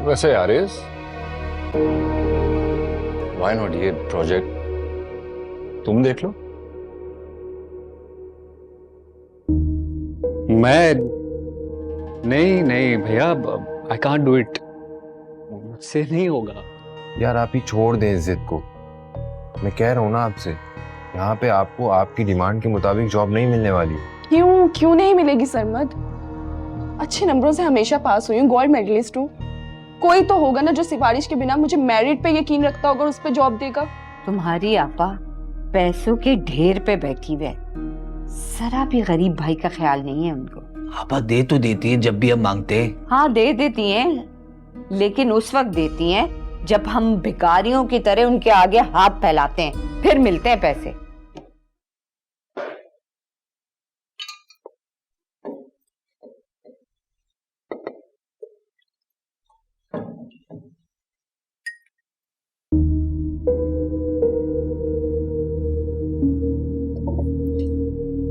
वैसे Aaris, why not ये project तुम देख लो। मैं नहीं नहीं भैया, आई कांट डू इट, मुझसे नहीं होगा। यार आप ही छोड़ दें इस जिद को, मैं कह रहा हूँ ना आपसे, यहाँ पे आपको आपकी डिमांड के मुताबिक जॉब नहीं मिलने वाली। क्यों नहीं मिलेगी सरमद? अच्छे नंबरों से हमेशा पास हुई हूँ, गोल्ड मेडलिस्ट हूँ। कोई तो होगा ना जो सिफारिश के बिना मुझे मेरिट पे यकीन रखता होगा और उस पे जॉब देगा। तुम्हारी आपा पैसों के ढेर पे बैठी हुई है, जरा भी गरीब भाई का ख्याल नहीं है उनको। आपा दे तो देती है जब भी हम मांगते हैं। हाँ दे देती हैं, लेकिन उस वक्त देती हैं जब हम भिखारियों की तरह उनके आगे हाथ फैलाते हैं, फिर मिलते हैं पैसे।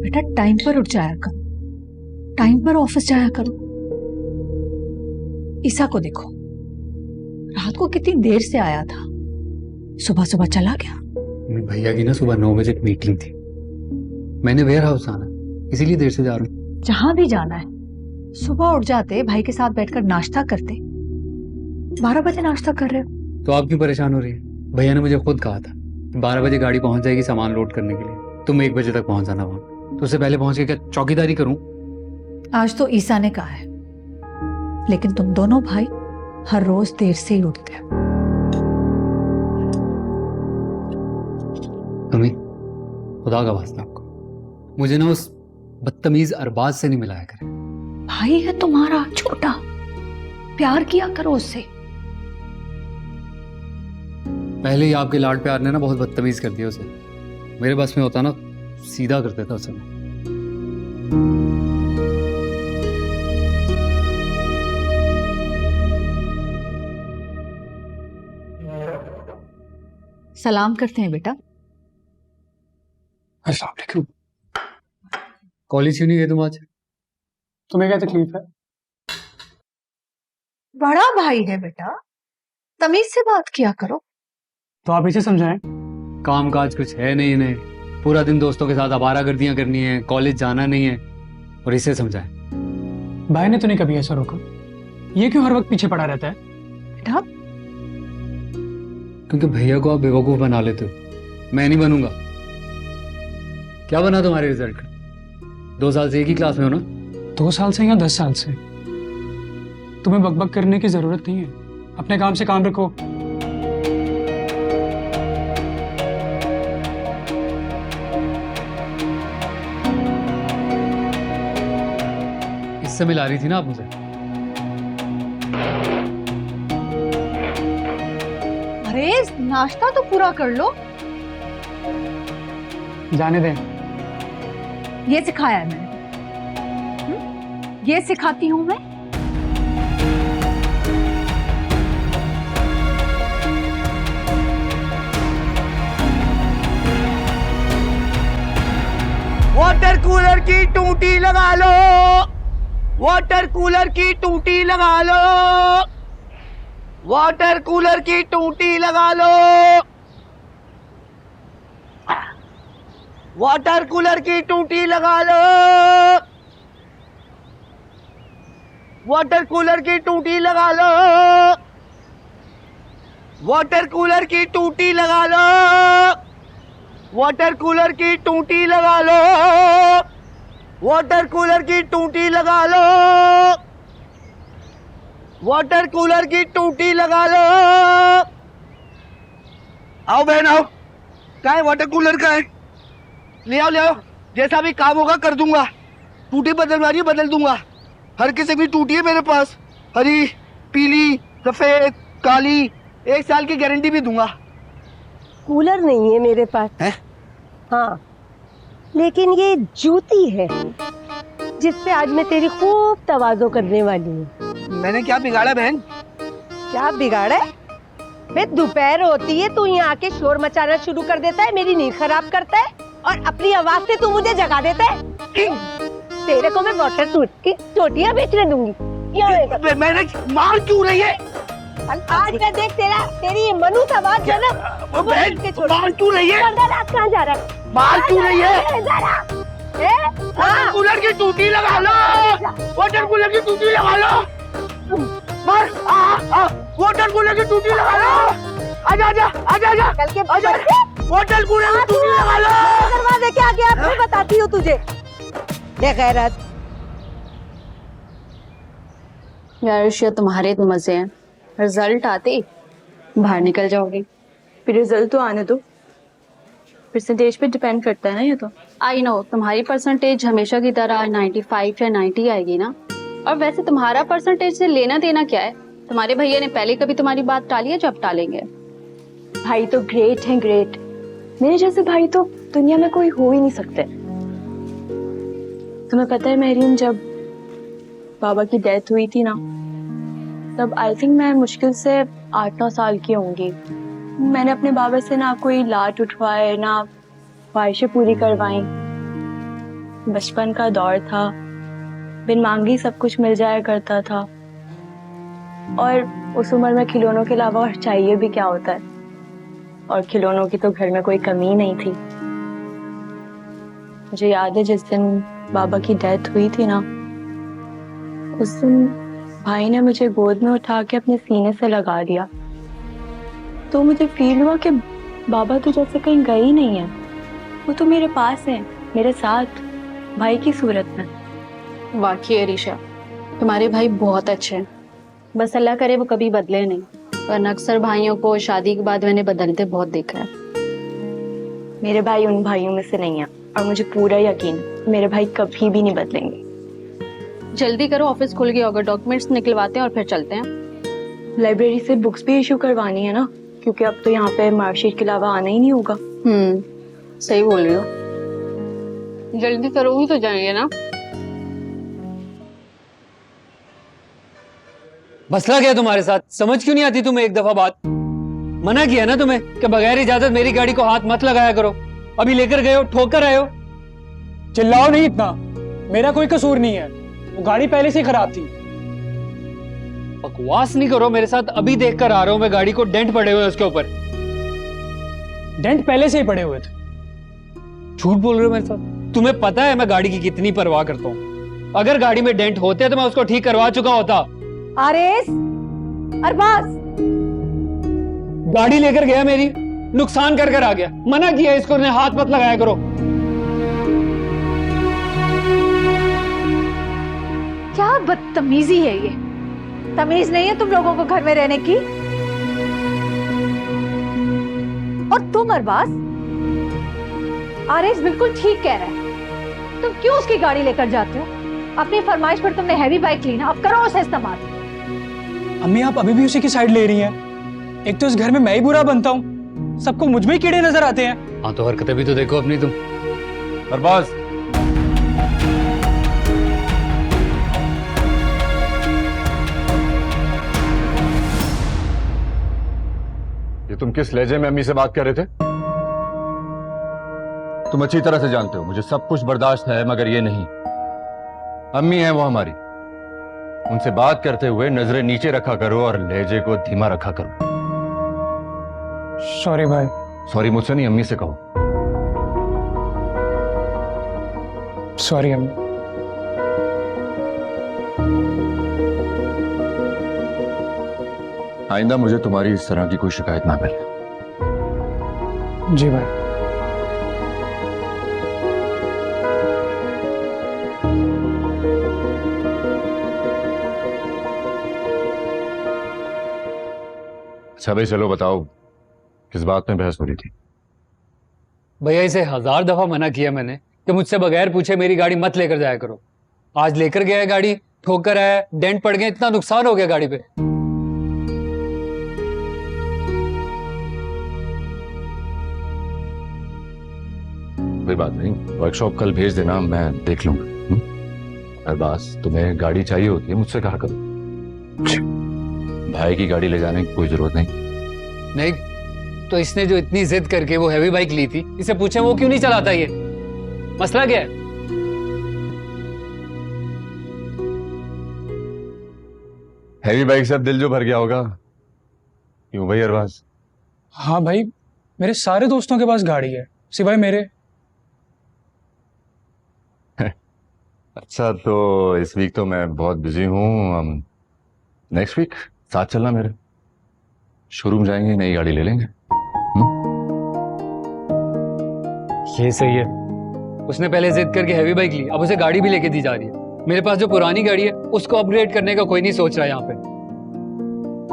बेटा टाइम पर उठ जाया करो, टाइम पर ऑफिस जाया करो। ईसा को देखो, रात को कितनी देर से आया था, सुबह सुबह चला गया। भैया की ना सुबह 9 बजे एक मीटिंग थी, मैंने वेयर हाउस आना इसीलिए देर से जा रहा हूँ। जहां भी जाना है सुबह उठ जाते, भाई के साथ बैठकर नाश्ता करते। 12 बजे नाश्ता कर रहे हो तो आप क्यों परेशान हो रही है? भैया ने मुझे खुद कहा था 12 बजे गाड़ी पहुंच जाएगी सामान लोड करने के लिए, तुम 1 बजे तक पहुंच जाना वहां। तो उससे पहले पहुंच के क्या चौकीदारी करूं? आज तो ईसा ने कहा है, लेकिन तुम दोनों भाई हर रोज देर से ही उठते हो। तुम्हें खुदा का वास्ता आपको मुझे ना उस बदतमीज अरबाज से नहीं मिलाया करे। भाई है तुम्हारा छोटा, प्यार किया करो उससे। पहले ही आपके लाड प्यार ने ना बहुत बदतमीज कर दिया उसे, मेरे बस में होता ना सीधा कर देता उसे। सलाम करते हैं बेटा। अस्सलाम वालेकुम। कॉलेज क्यों नहीं गए तुम आज? तुम्हें क्या तकलीफ है? बड़ा भाई है बेटा, तमीज से बात किया करो। तो आप इसे समझाएं। काम काज कुछ है नहीं इन्हें, पूरा दिन दोस्तों के साथ आवारागर्दियां करनी है, कॉलेज जाना नहीं है, और इसे समझाएं। भाई ने तो नहीं कभी ऐसा रोका, ये क्यों हर वक्त पीछे पड़ा रहता है? बेटा क्योंकि भैया को आप बेवकूफ बना लेते हो, मैं नहीं बनूंगा। क्या बना तुम्हारे रिजल्ट का? 2 साल से एक ही क्लास में हो ना? 2 साल से या 10 साल से? तुम्हें बकबक करने की जरूरत नहीं है, अपने काम से काम रखो। इससे मिला रही थी ना आप मुझे। अरे नाश्ता तो पूरा कर लो। जाने दें। ये सिखाया है मैंने, ये सिखाती हूं मैं। वाटर कूलर की टूटी लगा लो, वाटर कूलर की टूटी लगा लो, वाटर कूलर की टूटी लगा लो, वाटर कूलर की टूटी लगा लो, वाटर कूलर की टूटी लगा लो, वाटर कूलर की टूटी लगा लो, वाटर कूलर की टूटी लगा लो, वाटर कूलर की टूटी लगा लो, वाटर कूलर की टूटी लगा लो। आओ बहन आओ, क्या है वाटर कूलर का है? ले आओ ले आओ, जैसा भी काम होगा कर दूंगा। टूटी बदलवानी बदल दूंगा, हर किसी की टूटी है मेरे पास, हरी पीली सफेद काली, 1 साल की गारंटी भी दूंगा। कूलर नहीं है मेरे पास है? हाँ, लेकिन ये जूती है जिससे आज मैं तेरी खूब तवाज़ो करने वाली हूँ। मैंने क्या बिगाड़ा बहन? क्या बिगाड़ा है? बे दोपहर होती है तू यहाँ आके शोर मचाना शुरू कर देता है, मेरी नींद खराब करता है और अपनी आवाज से तू मुझे जगा देता है। तेरे को मैं वाटर सूट की चोटियाँ बेचने दूंगी। मैंने मार क्यों रही है? आज मैं देख तेरी ये मनु था बात जो ना वो बहन बाल क्यों रही है? कहाँ जा रहा है? बाल क्यों रही है? हाँ। कूलर की टूटी लगा लो, वाटर कूलर की टूटी लगा लो, बस वाटर कूलर की टूटी लगा लो, आजा आजा आजा आजा कल के आजा, वाटर कूलर की टूटी लगा लो। दरवाजे के आगे आप मैं बताती हूँ तुझे। देख गैरत यार ऋषिया, तुम्हारे तो मजे हैं, रिजल्ट आते ही बाहर निकल जाओगे। फिर रिजल्ट तो आने दो, परसेंटेज पे डिपेंड करता है ना ये तो। आई नो, तुम्हारी परसेंटेज हमेशा की तरह 95 या 90 आएगी ना। और वैसे तुम्हारा परसेंटेज से लेना देना क्या है? तुम्हारे भैया ने पहले कभी तुम्हारी बात टाली है, जब टालेंगे। भाई तो ग्रेट हैं, ग्रेट। मेरे जैसे भाई तो दुनिया में कोई हो ही नहीं सकते। तुम्हें पता है मरीम, जब बाबा की डेथ हुई थी ना, तब आई थिंक मैं मुश्किल से 8-9 साल की होंगी। मैंने अपने बाबा से ना कोई लाट उठवाए, ना ख्वाहिशें पूरी करवाई। बचपन का दौर था, बिन मांगी सब कुछ मिल जाया करता था। और उस उम्र में खिलौनों के अलावा और चाहिए भी क्या होता है। और खिलौनों की तो घर में कोई कमी नहीं थी। मुझे याद है जिस दिन बाबा की डेथ हुई थी ना, उस दिन भाई ने मुझे गोद में उठा के अपने सीने से लगा दिया। तो मुझे फील हुआ कि बाबा तो जैसे कहीं गए ही नहीं है, वो तो मेरे पास है, मेरे साथ, भाई की सूरत में। वाकई है ऋषा, तुम्हारे भाई बहुत अच्छे हैं। बस अल्लाह करे वो कभी बदले नहीं, वरना अक्सर भाइयों को शादी के बाद मैंने बदलते बहुत देखा है। मेरे भाई उन भाइयों में से नहीं है, और मुझे पूरा यकीन मेरे भाई कभी भी नहीं बदलेंगे। जल्दी करो, ऑफिस खुल गया होगा, डॉक्यूमेंट्स निकलवाते हैं और फिर चलते हैं। लाइब्रेरी से बुक्स भी इशू करवानी है ना, क्योंकि अब तो यहाँ पे मार्कशीट के अलावा आना ही नहीं होगा। सही बोल रही हो, जल्दी करोगी तो जाएंगे ना। मसला क्या है तुम्हारे साथ? समझ क्यों नहीं आती तुम्हें एक दफा बात? मना किया ना तुम्हें कि बगैर इजाजत मेरी गाड़ी को हाथ मत लगाया करो। अभी लेकर गए हो, ठोक कर आए हो। चिल्लाओ नहीं इतना, मेरा कोई कसूर नहीं है, वो गाड़ी पहले से ही खराब थी। बकवास नहीं करो मेरे साथ, अभी देख कर आ रहा हूं मैं गाड़ी को, डेंट पड़े हुए उसके ऊपर। डेंट पहले से ही पड़े हुए थे। झूठ बोल रहे हो मेरे साथ? तुम्हें पता है मैं गाड़ी की कितनी परवाह करता हूँ। अगर गाड़ी में डेंट होते तो मैं उसको ठीक करवा चुका होता। आरिस, अरबाज, गाड़ी लेकर गया मेरी, नुकसान कर कर आ गया। मना किया इसको, ने हाथ मत लगाया करो। क्या बदतमीजी है ये? तमीज नहीं है तुम लोगों को घर में रहने की? और तुम अरबाज, आरिस बिल्कुल ठीक कह रहा है। तुम क्यों उसकी गाड़ी लेकर जाते हो? अपनी फरमाइश पर तुमने हैवी बाइक ली ना, अब करो उसे इस्तेमाल। अम्मी आप अभी भी उसी की साइड ले रही हैं। एक तो इस घर में मैं ही बुरा बनता हूँ, सबको मुझ में ही कीड़े नजर आते हैं। हाँ तो हरकतें भी तो देखो अपनी तुम। अरबाज, ये तुम किस लहजे में अम्मी से बात कर रहे थे? तुम अच्छी तरह से जानते हो मुझे सब कुछ बर्दाश्त है, मगर ये नहीं। अम्मी है वो हमारी, उनसे बात करते हुए नजरें नीचे रखा करो और लहजे को धीमा रखा करो। सॉरी भाई। सॉरी मुझसे नहीं, अम्मी से कहो। सॉरी अम्मी। आइंदा मुझे तुम्हारी इस तरह की कोई शिकायत ना मिले। जी भाई। अच्छा भाई चलो बताओ, किस बात में बहस हो रही थी? भैया इसे 1000 दफा मना किया मैंने कि मुझसे बगैर पूछे मेरी गाड़ी मत लेकर जाया करो। आज लेकर गया है गाड़ी, ठोक कर आया, डेंट पड़ गए, इतना नुकसान हो गया गाड़ी पे। कोई बात नहीं, वर्कशॉप कल भेज देना, मैं देख लूंगा। अरबाज, तुम्हें गाड़ी चाहिए होती है मुझसे कहा करो। भाई की गाड़ी ले जाने की कोई जरूरत नहीं। तो इसने जो इतनी जिद करके वो हैवी बाइक ली थी, इसे पूछे वो क्यों नहीं चलाता? ये मसला क्या है? हैवी बाइक से अब दिल जो भर गया होगा, क्यों भाई अरबाज? हाँ भाई, मेरे सारे दोस्तों के पास गाड़ी है सिवाय मेरे। अच्छा, तो इस वीक तो मैं बहुत बिजी हूँ। नेक्स्ट वीक साथ चलना मेरे। शोरूम जाएंगे, नई गाड़ी ले लेंगे। ये सही है। उसने पहले जिद करके हैवी बाइक ली, अब उसे गाड़ी भी लेके दी जा रही है। मेरे पास जो पुरानी गाड़ी है उसको अपग्रेड करने का कोई नहीं सोच रहा है यहाँ पे।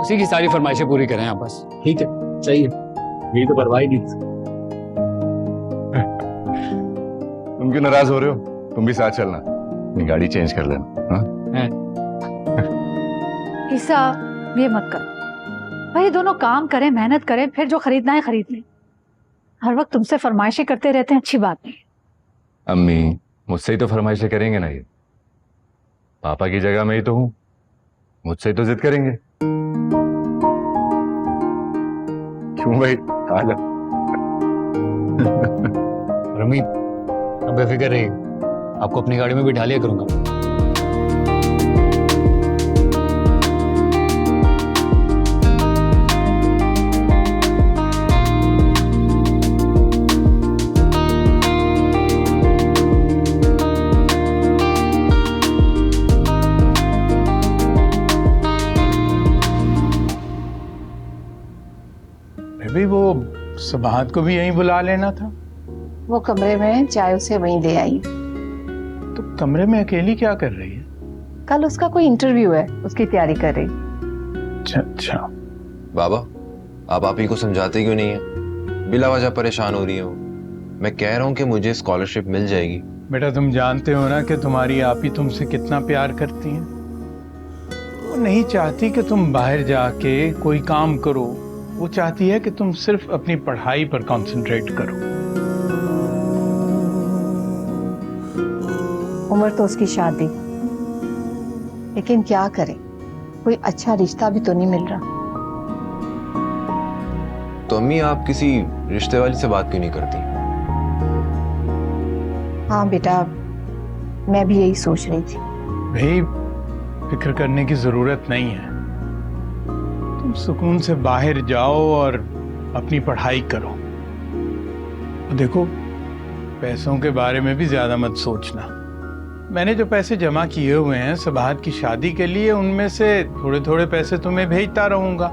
उसी की सारी फरमाइशें पूरी करें यहाँ बस। ठीक है, चाहिए यही तो परवाह ही नहीं। तुम क्यों नाराज हो रहे हो? तुम भी साथ चलना, अपनी गाड़ी चेंज कर लेना। हाँ? ईसा, ये मत कर भाई। दोनों काम करें, मेहनत करें, फिर जो खरीदना है खरीद लें। हर वक्त तुमसे फरमाइशें करते रहते हैं, अच्छी बात नहीं। अम्मी, मुझसे ही तो फरमाइशें करेंगे ना ये। पापा की जगह मैं ही तो हूँ, मुझसे ही तो जिद करेंगे। क्यों भाई? आ जा। रमी, अब बेफिक्र रहिए, आपको अपनी गाड़ी में बिठा लिया करूंगा। भाई वो सबाहत को भी यहीं बुला लेना था। वो कमरे में, चाय उसे वहीं दे आई। तो कमरे में अकेली क्या कर रही है? कल उसका कोई इंटरव्यू है, उसकी तैयारी कर रही। अच्छा। बाबा, आप ही को समझाते क्यों नहीं है? बिला वजह परेशान हो रही हो। मैं कह रहा हूँ कि मुझे स्कॉलरशिप मिल जाएगी। बेटा, तुम जानते हो ना कि तुम्हारी आप ही तुमसे कितना प्यार करती हैं। वो नहीं चाहती कि तुम बाहर जाके कोई काम करो, वो चाहती है कि तुम सिर्फ अपनी पढ़ाई पर कंसंट्रेट करो। उम्र तो उसकी शादी, लेकिन क्या करें, कोई अच्छा रिश्ता भी तो नहीं मिल रहा। तो अम्मी, आप किसी रिश्ते वाली से बात क्यों नहीं करती? हाँ बेटा, मैं भी यही सोच रही थी। भाई, फिक्र करने की जरूरत नहीं है। तुम सुकून से बाहर जाओ और अपनी पढ़ाई करो। और देखो, पैसों के बारे में भी ज्यादा मत सोचना। मैंने जो पैसे जमा किए हुए हैं सबाहत की शादी के लिए, उनमें से थोड़े थोड़े पैसे तुम्हें भेजता रहूंगा।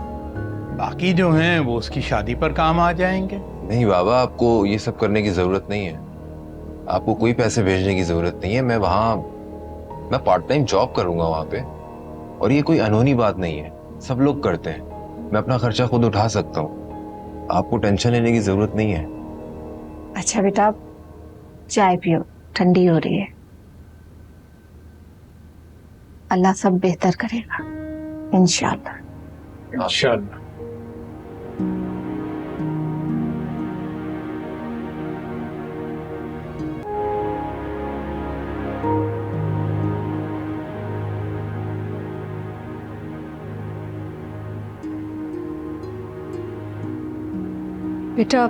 बाकी जो हैं वो उसकी शादी पर काम आ जाएंगे। नहीं बाबा, आपको ये सब करने की जरूरत नहीं है। आपको कोई पैसे भेजने की जरूरत नहीं है। मैं पार्ट टाइम जॉब करूंगा वहां पे, और ये कोई अनहोनी बात नहीं है, सब लोग करते हैं। मैं अपना खर्चा खुद उठा सकता हूँ, आपको टेंशन लेने की जरूरत नहीं है। अच्छा बेटा, चाय पियो, ठंडी हो रही है। अल्लाह सब बेहतर करेगा इंशाअल्लाह। इंशाअल्लाह। बेटा,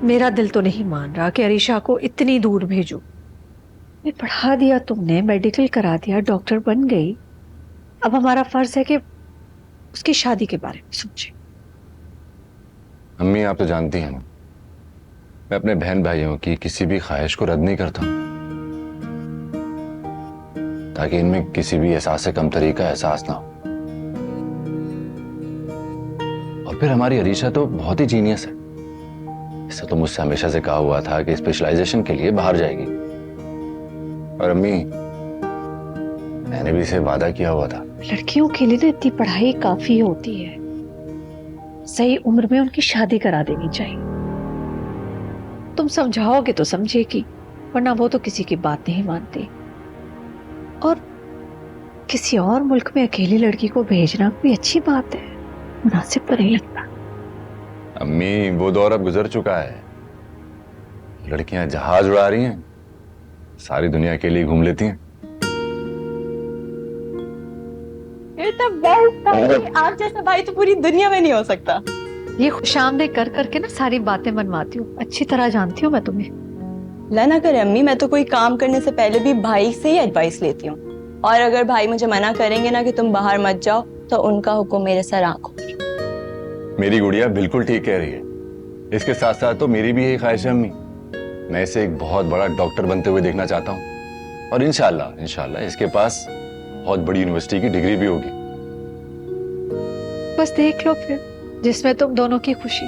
मेरा दिल तो नहीं मान रहा कि अरीशा को इतनी दूर भेजो। मैं पढ़ा दिया तुमने, मेडिकल करा दिया, डॉक्टर बन गई। अब हमारा फर्ज है कि उसकी शादी के बारे में सोचें। अम्मी, आप तो जानती हैं ना, मैं अपने बहन भाइयों की किसी भी ख्वाहिश को रद्द नहीं करता, ताकि इनमें किसी भी एहसास से कमतरी का एहसास ना हो। और फिर हमारी अरीशा तो बहुत ही जीनियस है। इससे तो मुझसे हमेशा से कहा हुआ था कि स्पेशलाइजेशन के लिए बाहर जाएगी। और अम्मी, मैंने भी इसे वादा किया हुआ था। लड़कियों के लिए ना इतनी पढ़ाई काफी होती है। सही उम्र में उनकी शादी करा देनी चाहिए। तुम समझाओगे तो समझेगी, वरना वो तो किसी की बात नहीं मानती। और किसी और मुल्क में अकेली लड़की को भेजना कोई अच्छी बात है, मुनासिब तो नहीं लगता। अम्मी, वो दौर अब गुजर चुका है। लड़कियां जहाज उड़ा रही हैं, सारी दुनिया अकेली घूम लेती हैं। आप जैसा भाई तो पूरी दुनिया में नहीं हो सकता। ये खुशामदीद कर करके ना सारी बातें मनवाती हूँ। अच्छी तरह जानती हूँ मैं तुम्हें। ला ना करे अम्मी, मैं तो कोई काम करने से पहले भी भाई से ही एडवाइस लेती हूँ। और अगर भाई मुझे मना करेंगे ना कि तुम बाहर मत जाओ, तो उनका हुक्म मेरे सर आंखों पर। मेरी गुड़िया बिल्कुल ठीक कह रही है। इसके साथ साथ तो मेरी भी यही ख्वाहिश है अम्मी, मैं इसे एक बहुत बड़ा डॉक्टर बनते हुए देखना चाहता हूँ। और इंशाल्लाह इंशाल्लाह इसके पास बहुत बड़ी यूनिवर्सिटी की डिग्री भी होगी। बस देख लो फिर, जिसमें तुम दोनों की खुशी।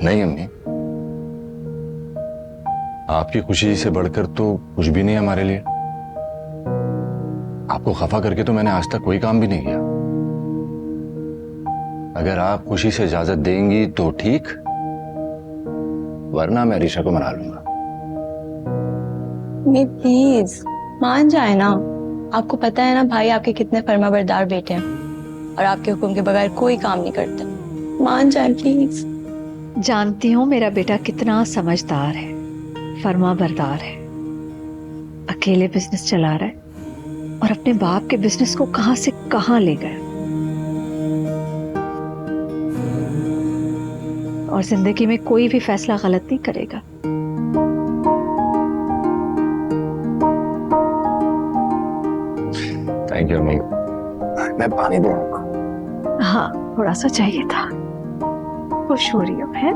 नहीं अम्मी, आपकी खुशी से बढ़कर तो कुछ भी नहीं है हमारे लिए। आपको खफा करके तो मैंने आज तक कोई काम भी नहीं किया। अगर आप खुशी से इजाजत देंगी तो ठीक, वरना मैं ऋषा को मना लूंगा। मैं प्लीज मान जाए ना। आपको पता है ना भाई आपके कितने फर्माबरदार बेटे हैं और आपके हुक्म के बगैर कोई काम नहीं करते। मान जाए प्लीज। जानती हूँ मेरा बेटा कितना समझदार है, फर्माबरदार है, अकेले बिजनेस चला रहा है और अपने बाप के बिजनेस को कहां से कहां ले गया। और जिंदगी में कोई भी फैसला गलत नहीं करेगा। थैंक यू अम्मी। मैं पानी दूंगा। हाँ, थोड़ा सा चाहिए था। खुश हो रही हो है?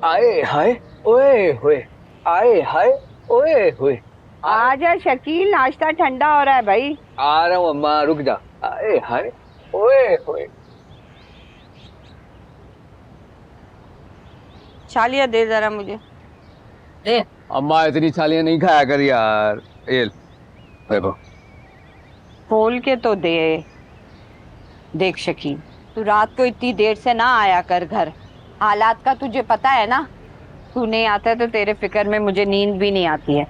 आए हाय ओए होए, आए हाय ओए होए। आजा शकील, नाश्ता ठंडा हो रहा है भाई। आ रहा हूँ अम्मा, रुक जा। आए हाय ओए होए। छालिया दे जरा मुझे। दे। अम्मा इतनी छालियां नहीं खाया कर यार। ये देखो। खोल के तो दे। देख शकील, तू रात को इतनी देर से ना आया कर घर। हालात का तुझे पता है ना। तू नहीं आता तो तेरे फिक्र में मुझे नींद भी नहीं आती है।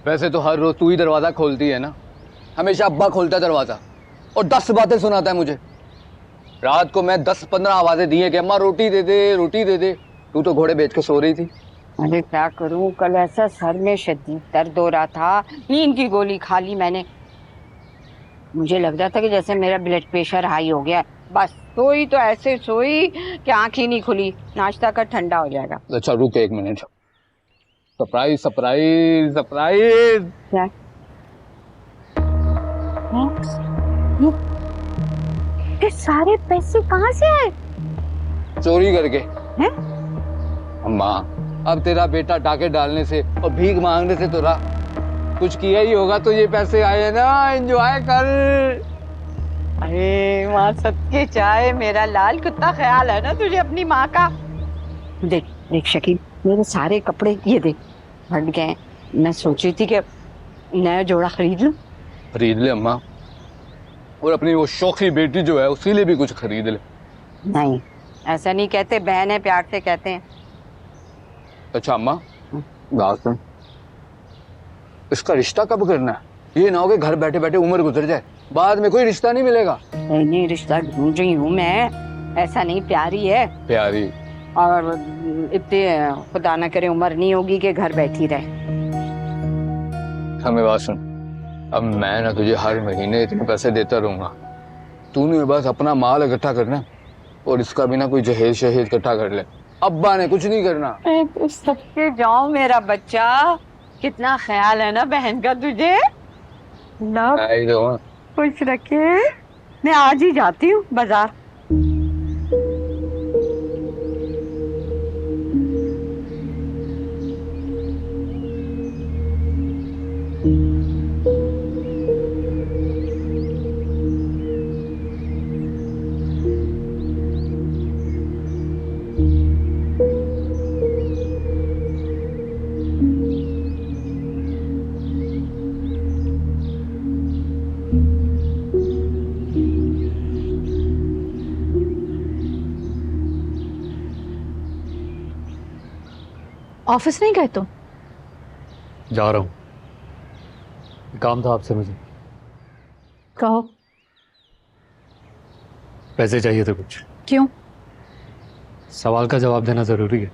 वैसे तो हर रोज तू ही दरवाजा खोलती है ना। हमेशा अब्बा खोलता है दरवाजा और 10 बातें सुनाता है मुझे। रात को मैं 10-15 आवाजें दी हैं कि अम्मा रोटी दे दे, रोटी दे दे। तू तो घोड़े बेच के सो रही थी। अरे क्या करूं, कल ऐसा सर में शदीद दर्द हो रहा था, नींद की गोली खा ली मैंने। मुझे लग रहा था कि जैसे मेरा ब्लड प्रेशर हाई हो गया। बस सोई तो ऐसे सोई कि आंख ही नहीं खुली। नाश्ता कर, ठंडा हो जाएगा। अच्छा रुक 1 मिनट। Surprise surprise surprise. क्या? ये सारे पैसे कहाँ से आए? चोरी करके। हैं? अम्मा, अब तेरा बेटा टाके डालने से और भीख मांगने से तो रहा। कुछ किया ही होगा तो ये पैसे आए हैं ना। एंजॉय कर। अरे माँ सत्य चाहे, मेरा लाल कितना ख्याल है ना तुझे अपनी माँ का। देख देख शकील, मेरे सारे कपड़े ये देख फट गए। मैं सोची थी कि नया जोड़ा खरीद लूं। खरीद ले अम्मा, और अपनी वो शौकी बेटी जो है उसके लिए भी कुछ खरीद ले। नहीं, ऐसा नहीं कहते, बहन है प्यार से कहते हैं। अच्छा अम्मा, बात सुन, इसका रिश्ता कब करना है? ये ना हो कि घर बैठे बैठे उम्र गुजर जाए, बाद में कोई रिश्ता नहीं मिलेगा। नहीं, रिश्ता ढूंढ रही हूँ मैं। ऐसा नहीं, प्यारी है। प्यारी? और इतने खुदा ना करे उम्र नहीं होगी कि घर बैठी रहे। हमें बात सुन, अब मैं ना तुझे हर महीने इतने पैसे देता रहूंगा। तूने बस अपना माल इकट्ठा करना है और इसका भी ना कोई जहेज शहेज इकट्ठा कर ले। अब्बा ने कुछ नहीं करना। तो सबके जाओ मेरा बच्चा। कितना ख्याल है ना बहन का तुझे। खुश रखे। मैं आज ही जाती हूँ बाजार। ऑफिस नहीं गए तुम? जा रहा हूँ, काम था आपसे मुझे। कहो। पैसे चाहिए थे कुछ। क्यों? सवाल का जवाब देना जरूरी है।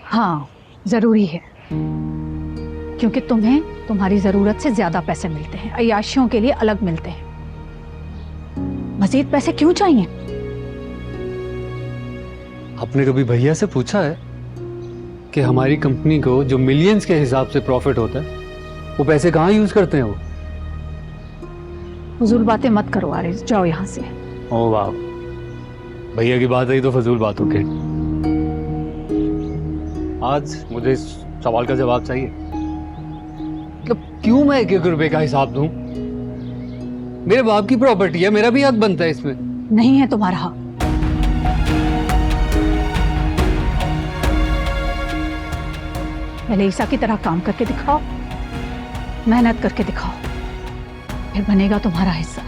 हाँ जरूरी है, क्योंकि तुम्हें तुम्हारी जरूरत से ज्यादा पैसे मिलते हैं, अय्याशियों के लिए अलग मिलते हैं। मजीद पैसे क्यों चाहिए? आपने कभी भैया से पूछा है कि हमारी कंपनी को जो मिलियंस के हिसाब से प्रॉफिट होता है वो पैसे कहाँ यूज करते हैं वो? फजूल बातें मत करो आरिस, जाओ यहाँ से। ओ वाह, भैया की बात आई तो फजूल बातों के। आज मुझे इस सवाल का जवाब चाहिए। मतलब क्यों मैं 1-1 रुपए का हिसाब दूं? मेरे बाप की प्रॉपर्टी है, मेरा भी हक बनता है इसमें। नहीं है तुम्हारा हक। पहले ईसा की तरह काम करके दिखाओ, मेहनत करके दिखाओ, फिर बनेगा तुम्हारा हिस्सा।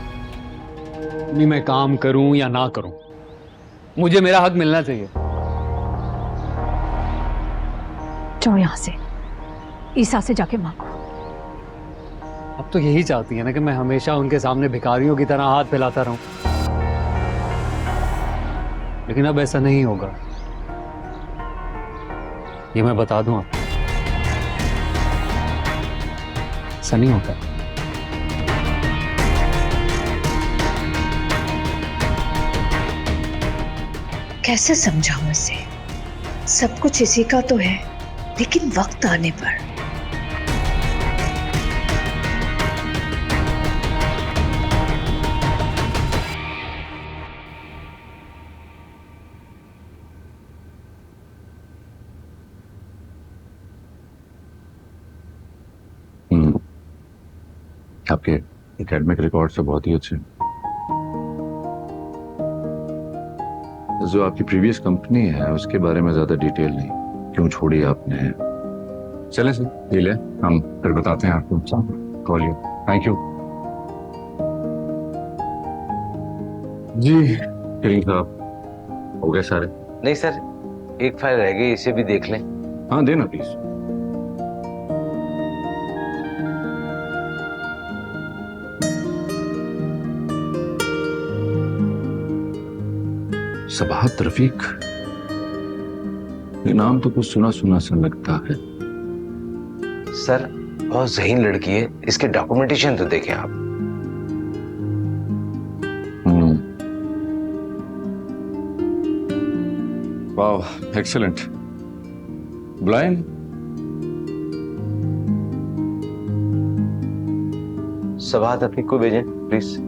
नहीं, मैं काम करूं या ना करूं, मुझे मेरा हक मिलना चाहिए। जाओ यहां से, ईसा से जाके मांगो। अब तो यही चाहती है ना कि मैं हमेशा उनके सामने भिखारियों की तरह हाथ फैलाता रहूं, लेकिन अब ऐसा नहीं होगा, ये मैं बता दूं आपको। ऐसा नहीं होता। कैसे समझाऊं इसे? सब कुछ इसी का तो है, लेकिन वक्त आने पर। आपके एकेडमिक रिकॉर्ड से बहुत ही अच्छे। जो आपकी प्रीवियस कंपनी है उसके बारे में ज्यादा डिटेल नहीं, क्यों छोड़ी आपने? चले सर, ये ले, हम फिर बताते हैं आपको। Call you. थैंक यू जी। करीम साहब, हो गए सारे? नहीं सर, एक फाइल रह गई, इसे भी देख लें। हाँ देना प्लीज। सबाहत रफीक, ये नाम तो कुछ सुना सुना सा लगता है। सर बहुत ज़हीन लड़की है, इसके डॉक्यूमेंटेशन तो देखें आप। वाह, एक्सीलेंट। बुलाएं? सबाहत रफीक को भेजें प्लीज।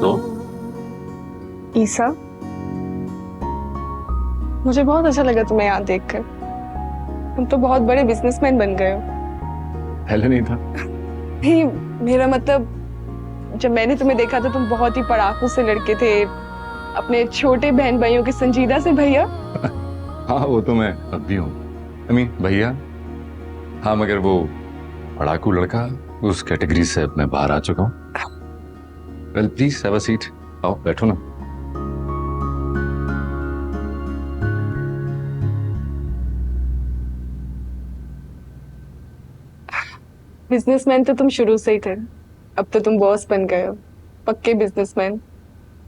तो ईसा, मुझे बहुत अच्छा लगा तुम्हें यहाँ देखकर। तुम तो बहुत बड़े बिजनेसमैन बन गए हो। पहले नहीं था। नहीं, मेरा मतलब जब मैंने तुम्हें देखा तो तुम बहुत ही पढ़ाकू से लड़के थे, अपने छोटे बहन भाइयों के संजीदा से भैया। हाँ वो तो मैं अब भी हूँ। भैया हाँ, मगर वो पढ़ाकू लड़का उस कैटेगरी से मैं बाहर आ चुका हूँ। Well please have a seat. आओ बैठो ना। बिजनेसमैन तो तुम शुरू से ही थे, अब तो तुम बॉस बन गए हो, पक्के बिजनेसमैन।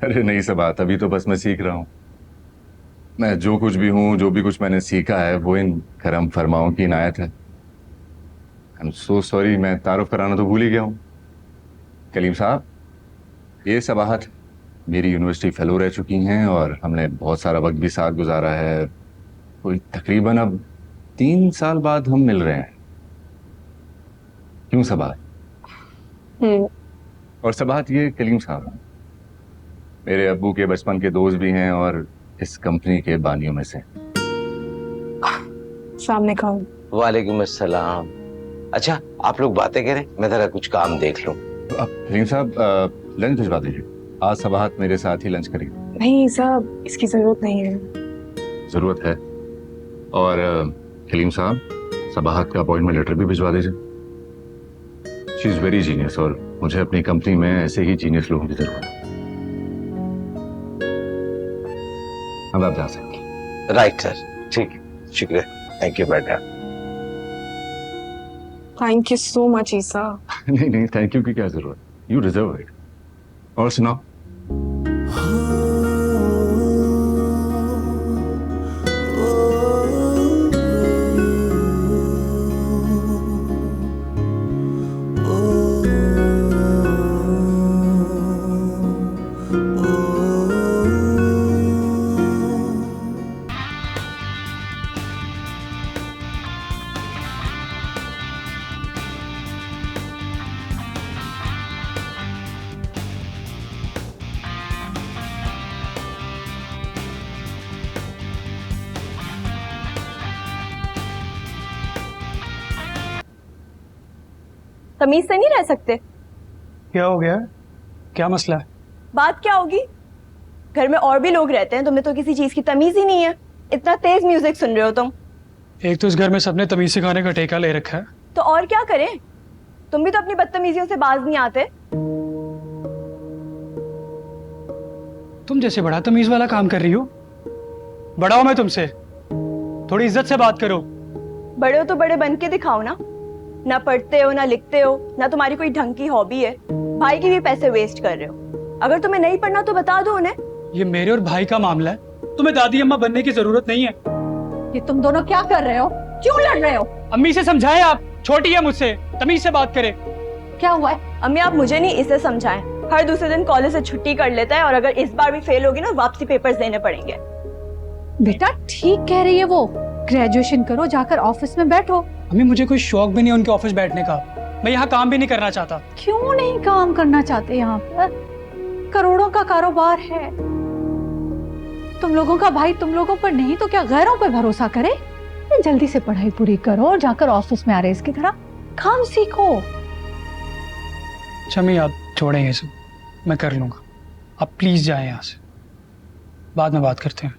अरे नहीं सब बात, अभी तो बस मैं सीख रहा हूँ। मैं जो कुछ भी हूँ, जो भी कुछ मैंने सीखा है वो इन करम फरमाओं की इनायत है। आई एम सो सॉरी, मैं तारुफ कराना तो भूल ही गया हूँ। कलीम साहब, ये सबाहत मेरी यूनिवर्सिटी फेलो रह चुकी हैं और हमने बहुत सारा वक्त भी साथ गुजारा है। कोई तकरीबन अब 3 साल बाद हम मिल रहे हैं। क्यों सबाहत? और सबाहत ये कलीम साहब मेरे अब्बू के बचपन के दोस्त भी हैं और इस कंपनी के बानियों में से। सामने कौन? वालेकुम अस्सलाम। अच्छा आप लोग बातें करें, मैं जरा कुछ काम देख लूं। तो आप कलीम साहब लंच भिजवा दीजिए। आज सबाहत मेरे साथ ही लंच करेगी। नहीं साहब, इसकी जरूरत नहीं है। जरूरत है। और कलीम साहब, सबाहत का अपॉइंटमेंट लेटर भी भिजवा दीजिए। शी इज वेरी जीनियस और मुझे अपनी कंपनी में ऐसे ही जीनियस लोगों की जरूरत है। अब आप जा सकते हैं। राइट सर, ठीक है, शुक्रिया, thank you madam. Thank you so much ईसा। नहीं नहीं, थैंक यू की क्या जरूरत, यू डिजर्व इट। और सुनाओ। तमीज से नहीं रह सकते? क्या हो गया? क्या मसला है? बात क्या होगी? घर में और भी लोग रहते हैं, तुम्हें तो किसी चीज की तमीज ही नहीं है। इतना तेज म्यूजिक सुन रहे हो तुम। एक तो इस घर में सबने तमीज सिखाने का ठेका ले रखा है। तो और क्या करें? तुम भी तो अपनी बदतमीजियों से बाज नहीं आते। तुम जैसे बड़ा तमीज वाला काम कर रही हो। बड़ा हो मैं तुमसे, थोड़ी इज्जत से बात करो। बड़े हो तो बड़े बन के दिखाओ ना। ना पढ़ते हो, ना लिखते हो, ना तुम्हारी कोई ढंग की हॉबी है। भाई की भी पैसे वेस्ट कर रहे हो। अगर तुम्हें नहीं पढ़ना तो बता दो उन्हें। ये मेरे और भाई का मामला है, तुम्हें दादी अम्मा बनने की जरूरत नहीं है। ये तुम दोनों क्या कर रहे हो? क्यों लड़ रहे हो? अम्मी से समझाएं, आप छोटी है मुझसे, तमीज से बात करें। क्या हुआ है? अम्मी आप मुझे नहीं, इसे समझाएं। हर दूसरे दिन कॉलेज से छुट्टी कर लेता है और अगर इस बार भी फेल होगी ना, वापसी पेपर्स देने पड़ेंगे। बेटा ठीक कह रही है वो, ग्रेजुएशन करो, जाकर ऑफिस में बैठो। अम्मी मुझे कोई शौक भी नहीं उनके ऑफिस बैठने का। मैं यहाँ काम भी नहीं करना चाहता। क्यों नहीं काम करना चाहते? यहाँ पर करोड़ों का कारोबार है। तुम लोगों का भाई तुम लोगों पर नहीं तो क्या गैरों पर भरोसा करे? जल्दी से पढ़ाई पूरी करो और जाकर ऑफिस में आ रहे इसकी तरह काम सीखो। शमी आप छोड़ें ये सब, मैं कर लूंगा। आप प्लीज जाएं यहाँ से, बाद में बात करते हैं।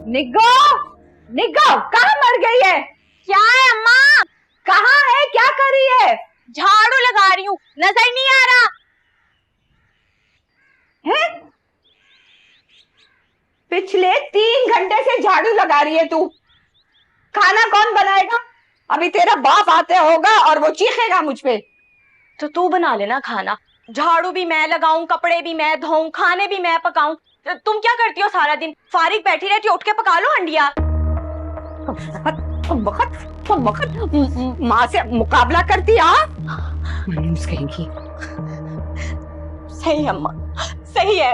निग्गो, निग्गो कहाँ मर गई है? क्या है अम्मा? कहाँ है? क्या कर रही है? झाड़ू लगा रही हूँ, नजर नहीं आ रहा हैं? पिछले 3 घंटे से झाड़ू लगा रही है तू। खाना कौन बनाएगा? अभी तेरा बाप आते होगा और वो चीखेगा मुझ पे। तो तू बना लेना खाना। झाड़ू भी मैं लगाऊं, कपड़े भी मैं धोऊं, खाने भी मैं पकाऊं। तुम क्या करती हो सारा दिन? फारिग बैठी रहती हो, उठ के पका लो हंडिया। माँ से मुकाबला करती कहेंगी। सही अम्मा, सही है।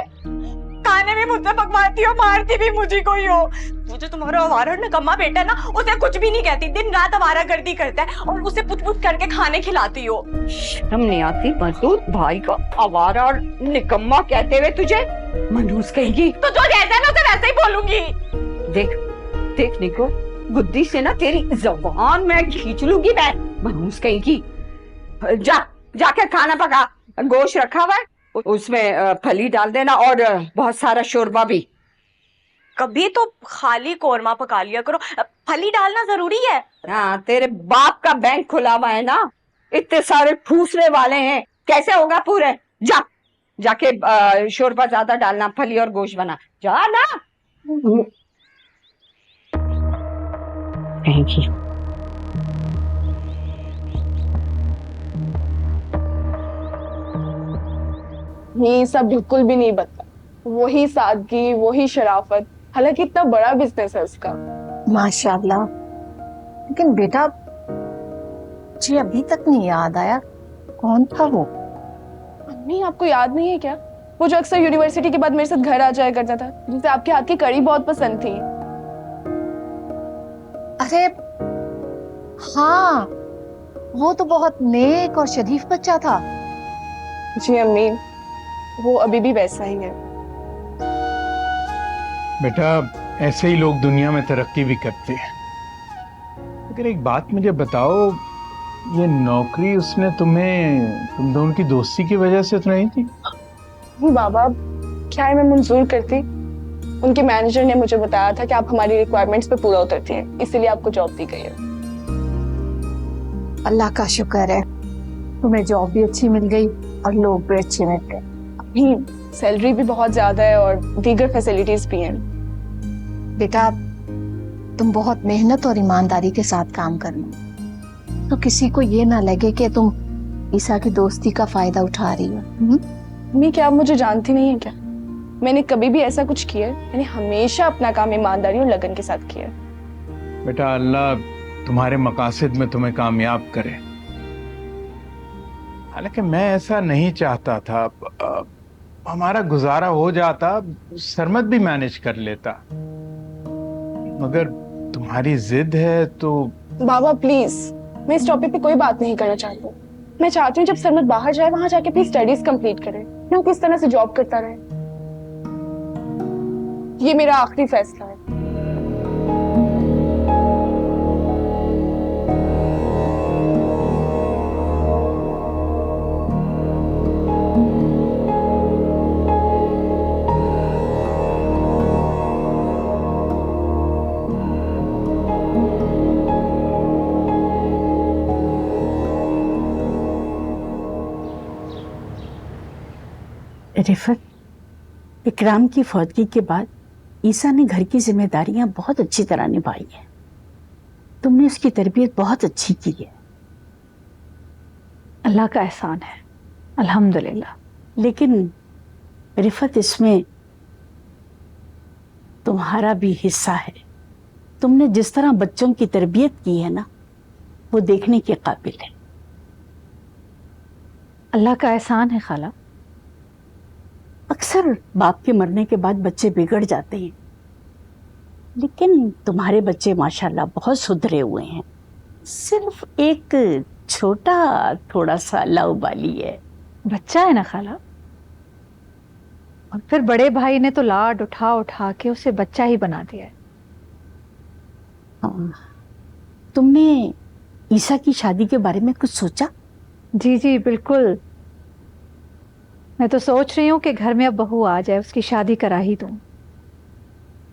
खाने भी मुझसे पकवाती हो, मारती भी मुझे को ही हो। मुझे तुम्हारा आवारा निकम्मा बेटा ना, उसे कुछ भी नहीं कहती, दिन रात आवारागर्दी करता है और उसे पुछ-पुछ करके खाने खिलाती हो। शर्म नहीं आती? मजदूर भाई को आवारा और निकम्मा कहते हुए तुझे? मनहूस कहेंगी। तो जो जैसा है ना उसे वैसे ही बोलूंगी। देख देख निको, बुद्धि से ना तेरी जबान में खींच लूंगी मैं। मनहूस कहेंगी। जाके खाना पका, गोश्त रखा हुआ है, उसमें फली डाल देना और बहुत सारा शोरबा भी। कभी तो खाली कोरमा पका लिया करो, फली डालना जरूरी है। हाँ, तेरे बाप का बैंक खुला हुआ है ना, इतने सारे ठूसने वाले हैं, कैसे होगा पूरे? जाके शोरबा ज्यादा डालना, फली और गोश्त बना, जा ना। Thank you. ये सब बिल्कुल भी नहीं बता। वही सादगी, वही शराफत, हालांकि इतना बड़ा बिजनेस है उसका। माशाल्लाह। लेकिन बेटा मुझे अभी तक नहीं याद आया कौन था वो। अम्मी आपको याद नहीं है क्या? वो जो अक्सर यूनिवर्सिटी के बाद मेरे साथ घर आ जाया करता था, जिसे आपके हाथ की कड़ी बहुत पसंद थी। अरे हाँ, वो तो बहुत नेक और शरीफ बच्चा था। जी अम्मी, वो अभी भी वैसा ही है। बेटा ऐसे ही लोग दुनिया में तरक्की भी करते हैं। अगर एक बात मुझे बताओ, ये नौकरी उसने तुम दोनों की दोस्ती की वजह से तो नहीं थी? नहीं बाबा, क्या है मैं मंजूर करती। उनके मैनेजर ने मुझे बताया था कि आप हमारी रिक्वायरमेंट्स पे पूरा उतरती हैं, इसीलिए आपको जॉब दी गई है। अल्लाह का शुक्र है, तुम्हें जॉब भी अच्छी मिल गई और लोग भी अच्छे मिल गए। अभी सैलरी भी बहुत ज्यादा है और दीगर फैसिलिटीज भी हैं। बेटा तुम बहुत मेहनत और ईमानदारी के साथ काम करना, तो किसी को ये ना लगे कि तुम ईसा की दोस्ती का फायदा उठा रही हो। मम्मी, क्या आप मुझे जानती नहीं है क्या? मैंने कभी भी ऐसा कुछ किया है? मैंने हमेशा अपना काम ईमानदारी और लगन के साथ किया है। बेटा अल्लाह तुम्हारे मकासद में तुम्हें कामयाब करे। हालांकि मैं ऐसा नहीं चाहता था, हमारा गुजारा हो जाता, सरमद भी मैनेज कर लेता, मगर तुम्हारी जिद है तो। बाबा प्लीज, मैं इस टॉपिक पे कोई बात नहीं करना चाहती। मैं चाहती हूँ जब सरमद बाहर जाए वहां जाके अपनी स्टडीज कंप्लीट करे, ना किस तरह से जॉब करता रहे। ये मेरा आखिरी फैसला है। रिफत, इकराम की फौतगी के बाद ईसा ने घर की जिम्मेदारियां बहुत अच्छी तरह निभाई है। तुमने उसकी तरबियत बहुत अच्छी की है। अल्लाह का एहसान है, अल्हम्दुलिल्लाह। लेकिन रिफत, इसमें तुम्हारा भी हिस्सा है। तुमने जिस तरह बच्चों की तरबियत की है ना, वो देखने के काबिल है। अल्लाह का एहसान है खाला। अक्सर बाप के मरने के बाद बच्चे बिगड़ जाते हैं, लेकिन तुम्हारे बच्चे माशाल्लाह बहुत सुधरे हुए हैं। सिर्फ एक छोटा थोड़ा सा लाउबाली है। बच्चा है ना खाला, और फिर बड़े भाई ने तो लाड उठा उठा के उसे बच्चा ही बना दिया है। हाँ, तुमने ईसा की शादी के बारे में कुछ सोचा? जी जी बिल्कुल। मैं तो सोच रही हूँ कि घर में अब बहू आ जाए, उसकी शादी करा ही दूं।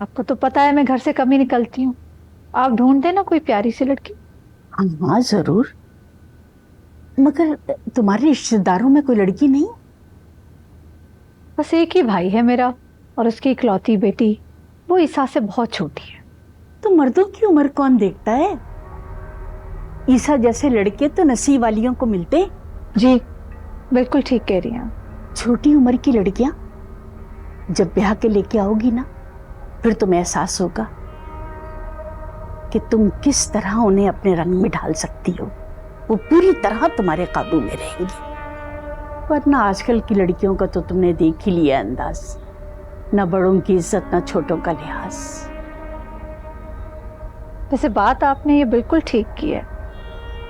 आपको तो पता है मैं घर से कम ही निकलती हूँ। आप ढूंढ देना कोई प्यारी सी लड़की। हाँ जरूर, मगर तुम्हारे रिश्तेदारों में कोई लड़की नहीं? बस एक ही भाई है मेरा और उसकी इकलौती बेटी, वो ईसा से बहुत छोटी है। तो मर्दों की उम्र कौन देखता है? ईसा जैसे लड़के तो नसीब वालियों को मिलते। जी बिल्कुल ठीक कह रही हैं। छोटी उम्र की लड़कियां जब ब्याह के लेके आओगी ना, फिर तुम्हें एहसास होगा कि तुम किस तरह उन्हें अपने रंग में ढाल सकती हो। वो पूरी तरह तुम्हारे काबू में रहेंगी। वरना आजकल की लड़कियों का तो तुमने देख ही लिया अंदाज, न बड़ों की इज्जत न छोटों का लिहाज। वैसे बात आपने ये बिल्कुल ठीक की है,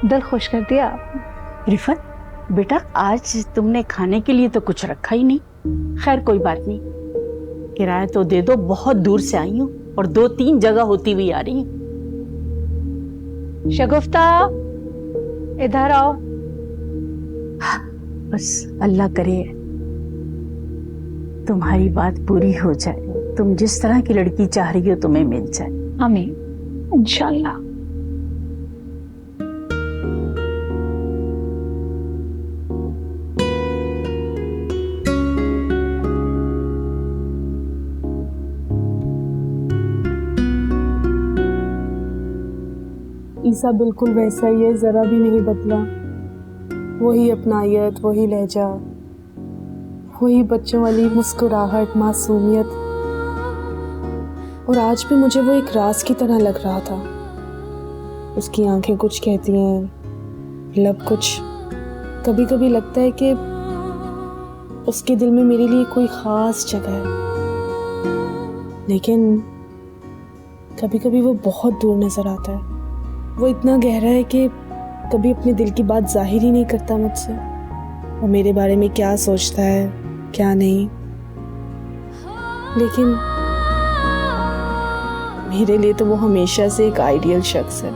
दिल खुश कर दिया आपने। रिफत बेटा, आज तुमने खाने के लिए तो कुछ रखा ही नहीं। खैर कोई बात नहीं, किराया तो दे दो, बहुत दूर से आई हूँ और 2-3 जगह होती हुई आ रही हूँ। शगुफ्ता इधर आओ। बस अल्लाह करे तुम्हारी बात पूरी हो जाए, तुम जिस तरह की लड़की चाह रही हो तुम्हें मिल जाए। आमीन इंशाल्लाह। ईसा बिल्कुल वैसा ही है, जरा भी नहीं बदला। वही अपनायत, वही लहजा, वही बच्चों वाली मुस्कुराहट, मासूमियत। और आज भी मुझे वो एक राज की तरह लग रहा था। उसकी आंखें कुछ कहती हैं, लब कुछ। कभी कभी लगता है कि उसके दिल में मेरे लिए कोई खास जगह है, लेकिन कभी कभी वो बहुत दूर नजर आता है। वो इतना गहरा है कि कभी अपने दिल की बात जाहिर ही नहीं करता मुझसे। वो मेरे बारे में क्या सोचता है, क्या नहीं, लेकिन मेरे लिए तो वो हमेशा से एक आइडियल शख्स है।